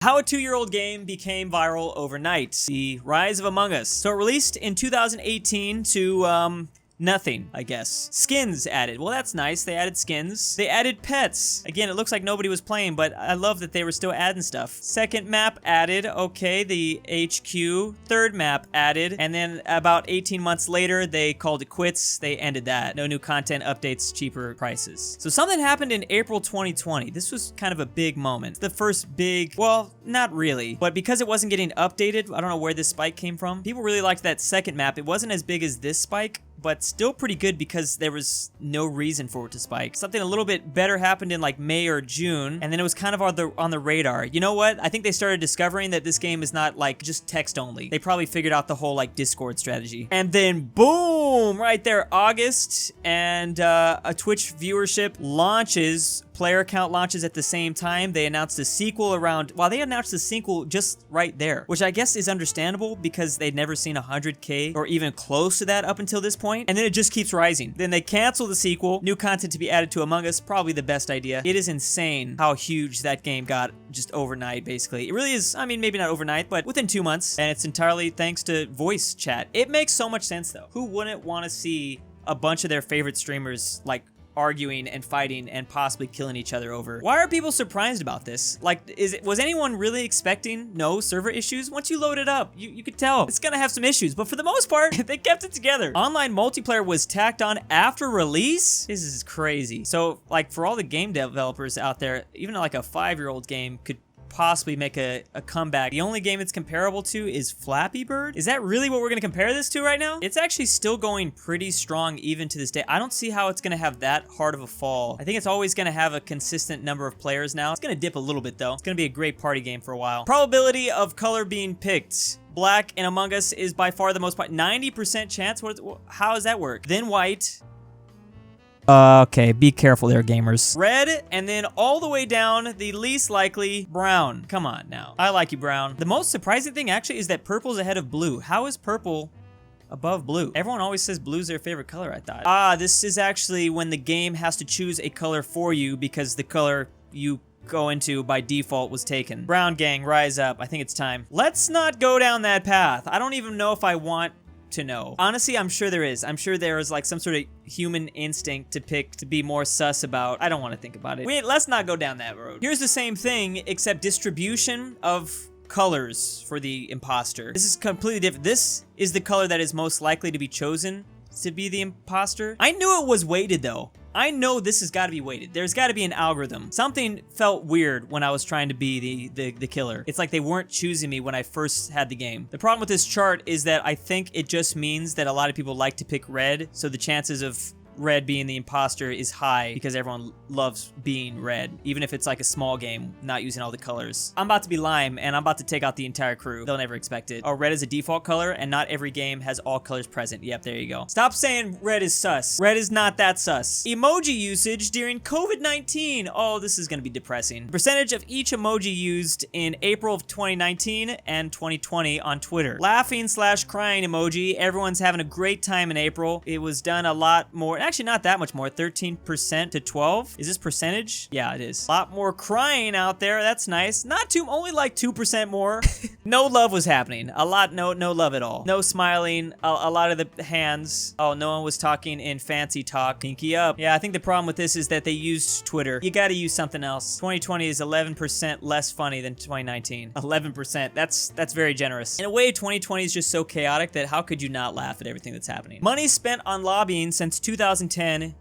How a 2-year-old game became viral overnight. The rise of Among Us. So it released in 2018 to, nothing, I guess. Skins added. Well, that's nice. They added skins. They added pets. Again, it looks like nobody was playing, but I love that they were still adding stuff. Second map added. Okay, the HQ. Third map added. And then about 18 months later, they called it quits. They ended that. No new content updates, cheaper prices. So something happened in April 2020. This was kind of a big moment. The first big, well, not really, but because it wasn't getting updated, I don't know where this spike came from. People really liked that second map. It wasn't as big as this spike, but still pretty good because there was no reason for it to spike. Something a little bit better happened in like May or June, and then it was kind of on the radar. You know what? I think they started discovering that this game is not like just text only. They probably figured out the whole like Discord strategy. And then boom, right there, August, and a Twitch viewership launches. Player count launches at the same time. They announced a sequel around, well, they announced the sequel just right there, which I guess is understandable because they'd never seen 100K or even close to that up until this point. And then it just keeps rising. Then they cancel the sequel, new content to be added to Among Us, probably the best idea. It is insane how huge that game got just overnight, basically. It really is, I mean, maybe not overnight, but within 2 months. And it's entirely thanks to voice chat. It makes so much sense though. Who wouldn't want to see a bunch of their favorite streamers like arguing and fighting and possibly killing each other over? Why are people surprised about this? Like, was anyone really expecting no server issues? Once you load it up, you could tell it's gonna have some issues, but for the most part, they kept it together. Online multiplayer was tacked on after release? This is crazy. So, like, for all the game developers out there, even like a 5-year-old game could possibly make a comeback. The only game it's comparable to is Flappy Bird. Is that really what we're gonna compare this to right now? It's actually still going pretty strong even to this day. I don't see how it's gonna have that hard of a fall. I think it's always gonna have a consistent number of players now. It's gonna dip a little bit though. It's gonna be a great party game for a while. Probability of color being picked. Black in Among Us is by far the most, 90% chance. How does that work? Then white. Okay, be careful there, gamers. Red, and then all the way down, the least likely, brown. Come on now. I like you, brown. The most surprising thing actually is that purple's ahead of blue. How is purple above blue? Everyone always says blue's their favorite color, I thought. Ah, this is actually when the game has to choose a color for you because the color you go into by default was taken. Brown gang, rise up. I think it's time. Let's not go down that path. I don't even know if I want to know. Honestly, I'm sure there is. I'm sure there is like some sort of human instinct to pick to be more sus about. I don't want to think about it. Let's not go down that road. Here's the same thing except distribution of colors for the imposter. This is completely different. This is the color that is most likely to be chosen to be the imposter. I knew it was weighted though. I know this has got to be weighted. There's got to be an algorithm. Something felt weird when I was trying to be the killer. It's like they weren't choosing me when I first had the game. The problem with this chart is that I think it just means that a lot of people like to pick red, so the chances of red being the imposter is high because everyone loves being red, even if it's like a small game, not using all the colors. I'm about to be lime, and I'm about to take out the entire crew. They'll never expect it. Oh, red is a default color, and not every game has all colors present. Yep, there you go. Stop saying red is sus. Red is not that sus. Emoji usage during COVID-19. Oh, this is gonna be depressing. Percentage of each emoji used in April of 2019 and 2020 on Twitter. Laughing/crying emoji. Everyone's having a great time in April. It was done a lot more. Actually, not that much more. 13% to 12. Is this percentage? Yeah, it is. A lot more crying out there. That's nice. Not too, only like 2% more. No love was happening. A lot, no love at all. No smiling. A lot of the hands. Oh, no one was talking in fancy talk. Pinky up. Yeah, I think the problem with this is that they used Twitter. You gotta use something else. 2020 is 11% less funny than 2019. 11%. That's very generous. In a way, 2020 is just so chaotic that how could you not laugh at everything that's happening? Money spent on lobbying since 2010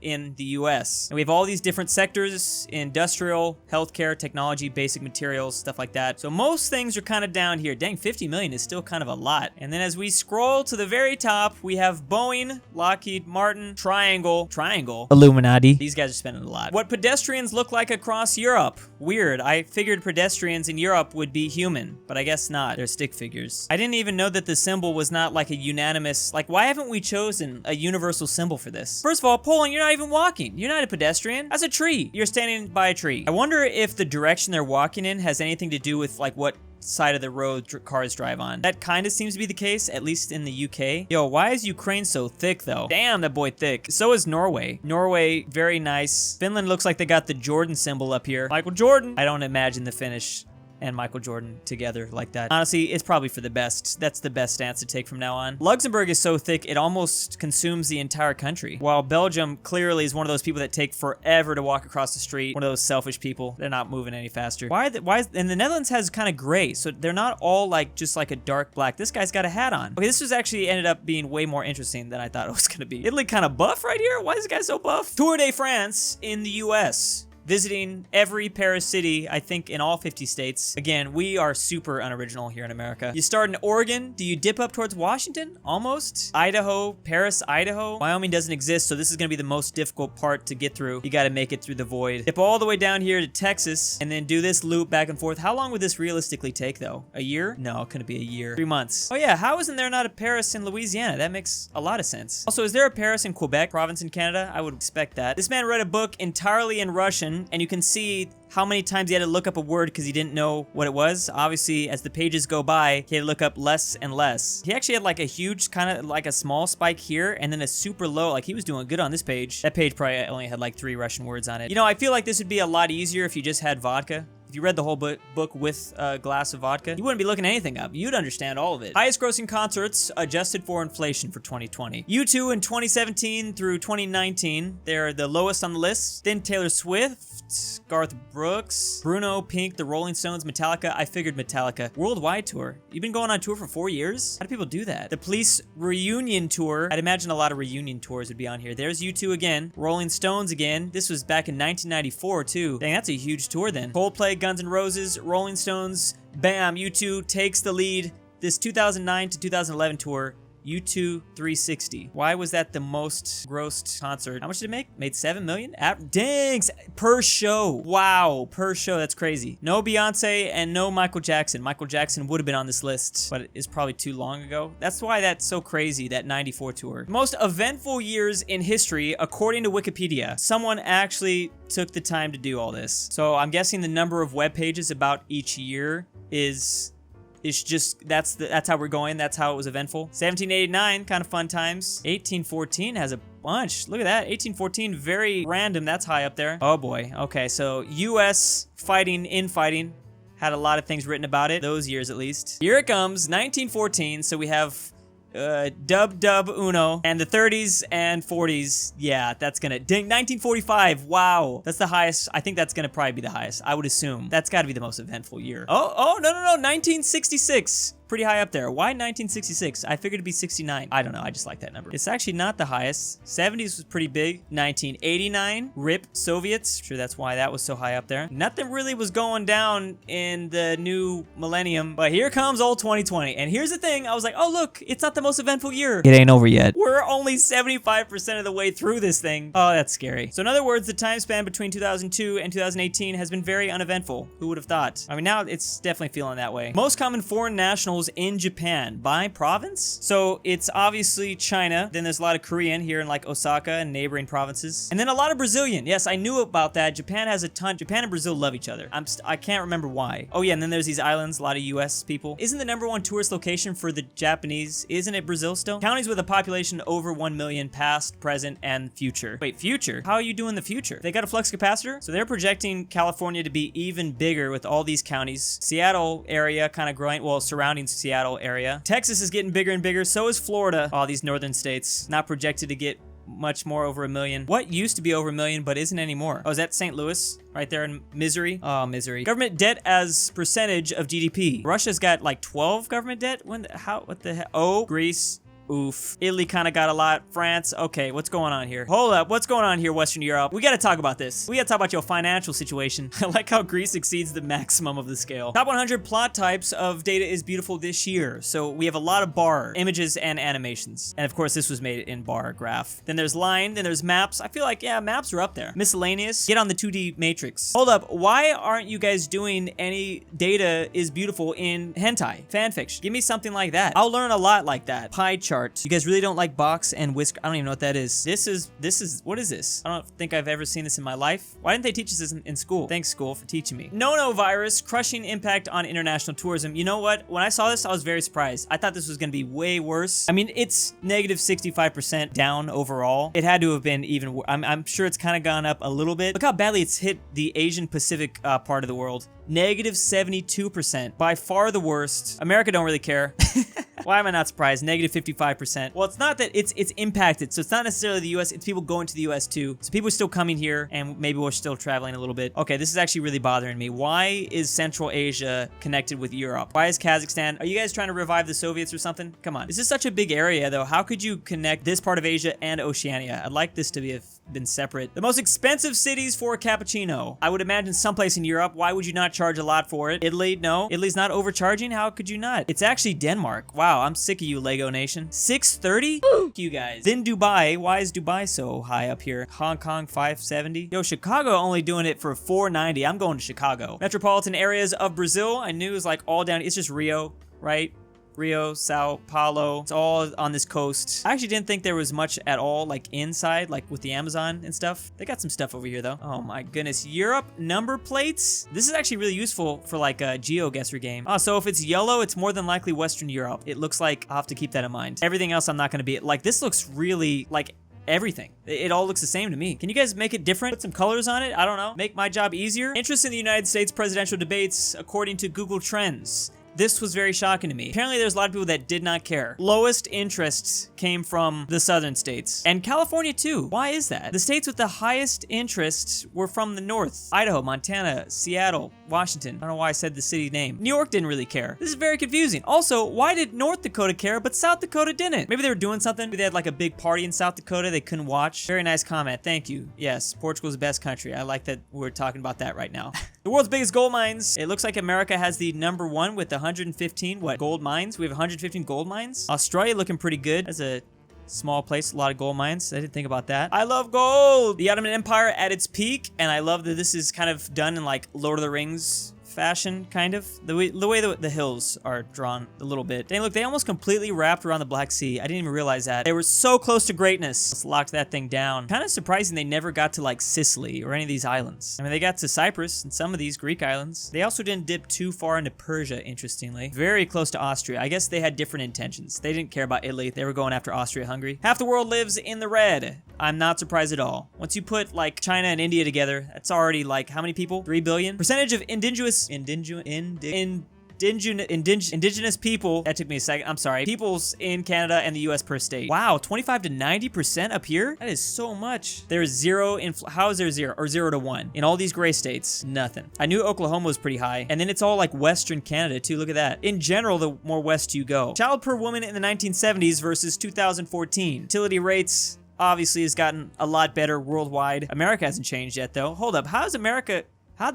in the US. And we have all these different sectors: industrial, healthcare, technology, basic materials, stuff like that. So most things are kind of down here. Dang, 50 million is still kind of a lot. And then as we scroll to the very top, we have Boeing, Lockheed Martin, Triangle, Illuminati. These guys are spending a lot. What pedestrians look like across Europe. Weird. I figured pedestrians in Europe would be human, but I guess not. They're stick figures. I didn't even know that the symbol was not like a unanimous, like why haven't we chosen a universal symbol for this? First of all, Poland, you're not even walking. You're not a pedestrian. That's a tree. You're standing by a tree. I wonder if the direction they're walking in has anything to do with like what side of the road cars drive on. That kind of seems to be the case, at least in the UK. Yo, why is Ukraine so thick though? Damn, that boy thick. So is Norway. Norway, very nice. Finland looks like they got the Jordan symbol up here. Michael Jordan. I don't imagine the Finnish and Michael Jordan together like that. Honestly, it's probably for the best. That's the best stance to take from now on. Luxembourg is so thick, it almost consumes the entire country. While Belgium clearly is one of those people that take forever to walk across the street. One of those selfish people. They're not moving any faster. And the Netherlands has kind of gray, so they're not all like just like a dark black. This guy's got a hat on. Okay, this was actually ended up being way more interesting than I thought it was gonna be. Italy kind of buff right here? Why is this guy so buff? Tour de France in the US. Visiting every Paris city, I think, in all 50 states. Again, we are super unoriginal here in America. You start in Oregon. Do you dip up towards Washington? Almost. Idaho, Paris, Idaho. Wyoming doesn't exist, so this is gonna be the most difficult part to get through. You gotta make it through the void. Dip all the way down here to Texas, and then do this loop back and forth. How long would this realistically take, though? A year? No, it couldn't be a year. 3 months. Oh yeah, how isn't there not a Paris in Louisiana? That makes a lot of sense. Also, is there a Paris in Quebec, province in Canada? I would expect that. This man read a book entirely in Russian, and you can see how many times he had to look up a word because he didn't know what it was. Obviously, as the pages go by, he had to look up less and less. He actually had like a huge, kind of like a small spike here, and then a super low, like he was doing good on this page. That page probably only had like 3 Russian words on it. You know, I feel like this would be a lot easier if you just had vodka. If you read the whole book with a glass of vodka, you wouldn't be looking anything up. You'd understand all of it. Highest grossing concerts adjusted for inflation for 2020. U2 in 2017 through 2019, they're the lowest on the list. Then Taylor Swift, Garth Brooks, Bruno, Pink, The Rolling Stones, Metallica. I figured Metallica. Worldwide tour. You've been going on tour for 4 years? How do people do that? The Police reunion tour. I'd imagine a lot of reunion tours would be on here. There's U2 again. Rolling Stones again. This was back in 1994 too. Dang, that's a huge tour then. Coldplay, Guns N' Roses, Rolling Stones, bam, U2 takes the lead. This 2009 to 2011 tour, U2 360. Why was that the most grossed concert? How much did it make? Made 7 million? Dang, per show. Wow, per show, that's crazy. No Beyonce and no Michael Jackson. Michael Jackson would have been on this list, but it's probably too long ago. That's why that's so crazy, that 94 tour. Most eventful years in history, according to Wikipedia. Someone actually took the time to do all this. So I'm guessing the number of web pages about each year is just, that's how we're going. That's how it was eventful. 1789, kind of fun times. 1814 has a bunch. Look at that. 1814, very random. That's high up there. Oh boy. Okay, so U.S. infighting had a lot of things written about it. Those years at least. Here it comes, 1914. So we have dub uno, and the 30s and 40s. Yeah, that's gonna ding. 1945. Wow, that's the highest. I think that's gonna probably be the highest. I would assume that's got to be the most eventful year. Oh no, 1966. Pretty high up there. Why 1966? I figured it'd be 69. I don't know. I just like that number. It's actually not the highest. 70s was pretty big. 1989. RIP Soviets. Sure, that's why that was so high up there. Nothing really was going down in the new millennium. But here comes old 2020. And here's the thing. I was like, oh, look, it's not the most eventful year. It ain't over yet. We're only 75% of the way through this thing. Oh, that's scary. So in other words, the time span between 2002 and 2018 has been very uneventful. Who would have thought? I mean, now it's definitely feeling that way. Most common foreign nationals in Japan by province. So it's obviously China. Then there's a lot of Korean here in like Osaka and neighboring provinces. And then a lot of Brazilian. Yes, I knew about that. Japan has a ton. Japan and Brazil love each other. I can't remember why. Oh yeah, and then there's these islands, a lot of US people. Isn't the #1 tourist location for the Japanese, isn't it Brazil still? Counties with a population over 1 million, past, present, and future. Wait, future? How are you doing the future? They got a flux capacitor? So they're projecting California to be even bigger with all these counties. Seattle area kind of growing, well, surrounding Seattle area. Texas is getting bigger and bigger. So is Florida. All these northern states not projected to get much more over 1 million. What used to be over 1 million but isn't anymore? Oh, is that St. Louis? Right there in misery. Oh, misery. Government debt as percentage of GDP. Russia's got like 12 government debt. What the heck? Oh, Greece. Oof. Italy kind of got a lot. France. Okay, what's going on here? Hold up. What's going on here, Western Europe? We got to talk about this. We got to talk about your financial situation. I like how Greece exceeds the maximum of the scale. Top 100 plot types of data is beautiful this year. So we have a lot of bar images and animations. And of course, this was made in bar graph. Then there's line. Then there's maps. I feel like, yeah, maps are up there. Miscellaneous. Get on the 2D matrix. Hold up. Why aren't you guys doing any data is beautiful in hentai fanfiction? Give me something like that. I'll learn a lot like that. Pie chart. chart. You guys really don't like box and whisker. I don't even know what that is. What is this? I don't think I've ever seen this in my life. Why didn't they teach us this in school? Thanks, school, for teaching me. No virus, crushing impact on international tourism. You know what? When I saw this, I was very surprised. I thought this was gonna be way worse. I mean, it's negative 65% down overall. It had to have been even, I'm sure it's kind of gone up a little bit. Look how badly it's hit the Asian Pacific part of the world. Negative 72%. By far the worst. America don't really care. Why am I not surprised? Negative 55%. Well, it's not that it's impacted. So it's not necessarily the US, it's people going to the US too. So people are still coming here and maybe we're still traveling a little bit. Okay, this is actually really bothering me. Why is Central Asia connected with Europe? Why is Kazakhstan? Are you guys trying to revive the Soviets or something? Come on. This is such a big area though. How could you connect this part of Asia and Oceania? I'd like this to be been separate. The most expensive cities for a cappuccino. I would imagine someplace in Europe. Why would you not charge a lot for it? Italy? No. Italy's not overcharging? How could you not? It's actually Denmark. Wow, I'm sick of you, Lego Nation. 630? You guys. Then Dubai. Why is Dubai so high up here? Hong Kong 570. Yo, Chicago only doing it for 490. I'm going to Chicago. Metropolitan areas of Brazil. I knew it was like all down. It's just Rio, right? Rio, Sao Paulo, it's all on this coast. I actually didn't think there was much at all, like inside, like with the Amazon and stuff. They got some stuff over here though. Oh my goodness, Europe number plates. This is actually really useful for like a GeoGuessr game. Oh, so if it's yellow, it's more than likely Western Europe. It looks like, I'll have to keep that in mind. Everything else I'm not gonna be, like this looks really like everything. It all looks the same to me. Can you guys make it different? Put some colors on it? I don't know. Make my job easier? Interest in the United States presidential debates according to Google Trends. This was very shocking to me. Apparently there's a lot of people that did not care. Lowest interest came from the southern states. And California too. Why is that? The states with the highest interest were from the north. Idaho, Montana, Seattle, Washington. I don't know why I said the city name. New York didn't really care. This is very confusing. Also, why did North Dakota care but South Dakota didn't? Maybe they were doing something. Maybe they had like a big party in South Dakota they couldn't watch. Very nice comment. Thank you. Yes, Portugal's the best country. I like that we're talking about that right now. The world's biggest gold mines. It looks like America has the #1 with 115 gold mines. We have 115 gold mines. Australia looking pretty good. That's a small place, a lot of gold mines. I didn't think about that. I love gold. The Ottoman Empire at its peak, and I love that this is kind of done in like Lord of the Rings fashion, kind of. The way the hills are drawn a little bit. Dang, look, they almost completely wrapped around the Black Sea. I didn't even realize that. They were so close to greatness. Let's lock that thing down. Kind of surprising they never got to like Sicily or any of these islands. I mean, they got to Cyprus and some of these Greek islands. They also didn't dip too far into Persia, interestingly. Very close to Austria. I guess they had different intentions. They didn't care about Italy. They were going after Austria-Hungary. Half the world lives in the red. I'm not surprised at all. Once you put like China and India together, that's already like how many people? 3 billion? Percentage of indigenous people, that took me a second, I'm sorry, peoples in Canada and the US per state. Wow, 25 to 90% up here? That is so much. There's zero, how is there 0 or 0 to 1? In all these gray states, nothing. I knew Oklahoma was pretty high, and then it's all like Western Canada too, look at that. In general, the more west you go. Child per woman in the 1970s versus 2014. Fertility rates obviously has gotten a lot better worldwide. America hasn't changed yet though. Hold up, how'd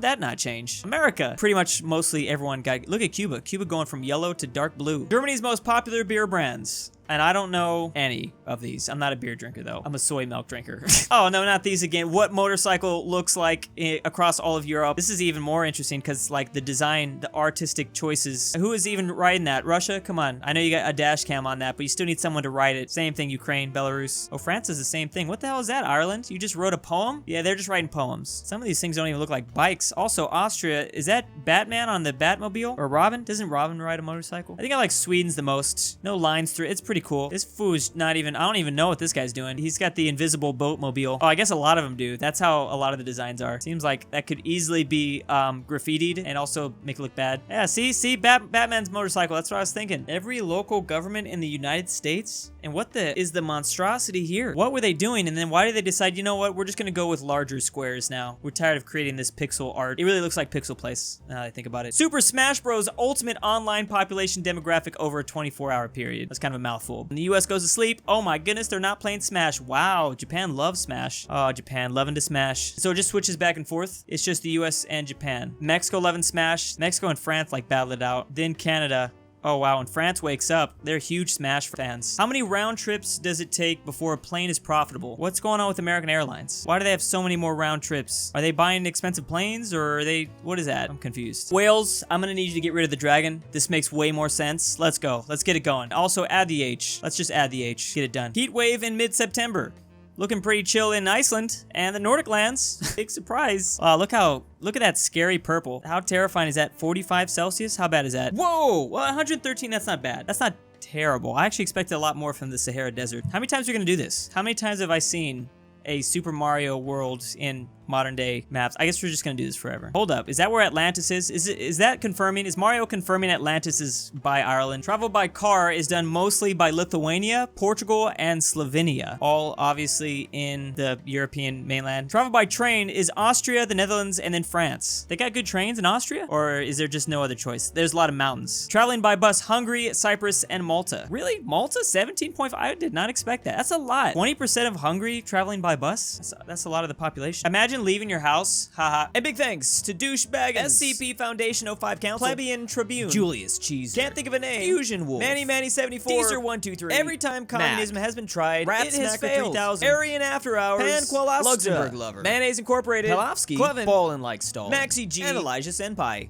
that not change? America, pretty much mostly everyone got, look at Cuba. Cuba going from yellow to dark blue. Germany's most popular beer brands. And I don't know any of these. I'm not a beer drinker though. I'm a soy milk drinker. Oh no, not these again. What motorcycle looks like across all of Europe? This is even more interesting because like the design, the artistic choices. Who is even riding that? Russia? Come on. I know you got a dash cam on that, but you still need someone to ride it. Same thing, Ukraine, Belarus. Oh, France is the same thing. What the hell is that, Ireland? You just wrote a poem? Yeah, they're just writing poems. Some of these things don't even look like bikes. Also, Austria, is that Batman on the Batmobile? Or Robin? Doesn't Robin ride a motorcycle? I think I like Sweden's the most. No lines through it. It's pretty cool. This fool's not even, I don't even know what this guy's doing. He's got the invisible boat mobile. Oh, I guess a lot of them do. That's how a lot of the designs are. Seems like that could easily be graffitied and also make it look bad. Yeah, see, Batman's motorcycle. That's what I was thinking. Every local government in the United States? And what is the monstrosity here? What were they doing? And then why did they decide, you know what? We're just gonna go with larger squares now. We're tired of creating this pixel art. It really looks like Pixel Place, now that I think about it. Super Smash Bros. Ultimate online population demographic over a 24-hour period. That's kind of a mouthful. When the US goes to sleep, oh my goodness, they're not playing Smash. Wow, Japan loves Smash. Oh, Japan loving to Smash. So it just switches back and forth. It's just the US and Japan. Mexico loving Smash. Mexico and France like battle it out. Then Canada. Oh wow, and France wakes up. They're huge Smash fans. How many round trips does it take before a plane is profitable? What's going on with American Airlines? Why do they have so many more round trips? Are they buying expensive planes, or are they... what is that? I'm confused. Wales, I'm gonna need you to get rid of the dragon. This makes way more sense. Let's go. Let's get it going. Also, add the H. Let's just add the H. Get it done. Heat wave in mid-September. Looking pretty chill in Iceland and the Nordic lands. Big surprise. Wow, look at that scary purple. How terrifying is that? 45 Celsius? How bad is that? Whoa! Well, 113, that's not bad. That's not terrible. I actually expected a lot more from the Sahara Desert. How many times are we gonna do this? How many times have I seen a Super Mario world in modern day maps? I guess we're just gonna do this forever. Hold up, is that where Atlantis is? Is that confirming? Is Mario confirming Atlantis is by Ireland? Travel by car is done mostly by Lithuania, Portugal, and Slovenia. All obviously in the European mainland. Travel by train is Austria, the Netherlands, and then France. They got good trains in Austria? Or is there just no other choice? There's a lot of mountains. Traveling by bus, Hungary, Cyprus, and Malta. Really? Malta? 17.5? I did not expect that. That's a lot. 20% of Hungary traveling by bus? That's a lot of the population. Imagine leaving your house. Haha. And big thanks to DOOCHBAGGINS, SCP Foundation 05 Council, Plebeian Tribune, Julius Cheeser, can't think of a name, FusionWolf, Manny74, Deezer123, Every Time Communism Has Been Tried, it has failed, AryanAfterHours, LuxembourgLover, Mayonnaise Incorporated, Pelovski, BallinLikeStalin, Maxi G, and Elijah Senpai.